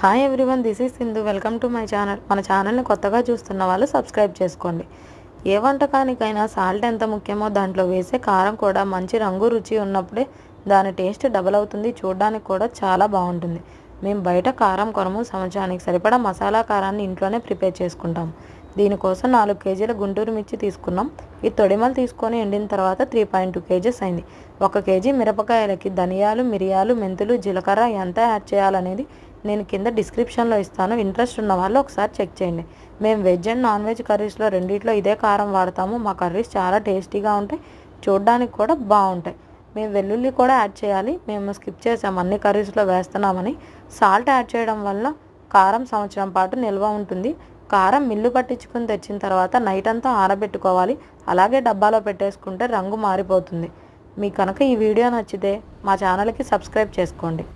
Hi everyone, this is Sindhu. Welcome to my channel. మన ఛానల్ని కొత్తగా చూస్తున్న వాళ్ళు సబ్స్క్రైబ్ చేసుకోండి. ఏ వంటకానికైనా సాల్ట్ ఎంత ముఖ్యమో దాంట్లో వేసే కారం కూడా మంచి రంగు రుచి ఉన్నప్పుడే దాని టేస్ట్ డబల్ అవుతుంది. చూడడానికి కూడా చాలా బాగుంటుంది. మేము బయట కారం కొనము. సంవత్సరానికి సరిపడా మసాలా కారాన్ని ఇంట్లోనే ప్రిపేర్ చేసుకుంటాం. దీనికోసం 4 కేజీల గుంటూరు మిర్చి తీసుకున్నాం. ఈ తొడిమలు తీసుకొని ఎండిన తర్వాత 3.2 కేజెస్ అయింది. 1 కేజీ మిరపకాయలకి ధనియాలు, మిరియాలు, మెంతులు, జీలకర్ర ఎంత యాడ్ చేయాలనేది నేను కింద డిస్క్రిప్షన్లో ఇస్తాను. ఇంట్రెస్ట్ ఉన్న వాళ్ళు ఒకసారి చెక్ చేయండి. మేము వెజ్ అండ్ నాన్ వెజ్ కర్రీస్లో రెండిట్లో ఇదే కారం వాడతాము. మా కర్రీస్ చాలా టేస్టీగా ఉంటాయి, చూడడానికి కూడా బాగుంటాయి. మేము వెల్లుల్లి కూడా యాడ్ చేయాలి. మేము స్కిప్ చేసాము, అన్ని కర్రీస్లో వేస్తున్నామని. సాల్ట్ యాడ్ చేయడం వల్ల కారం సంవత్సరం పాటు నిల్వ ఉంటుంది. కారం మిల్లు పట్టించుకుని తెచ్చిన తర్వాత నైట్ అంతా ఆరబెట్టుకోవాలి. అలాగే డబ్బాలో పెట్టేసుకుంటే రంగు మారిపోతుంది. మీకు కనుక ఈ వీడియో నచ్చితే మా ఛానల్కి సబ్స్క్రైబ్ చేసుకోండి.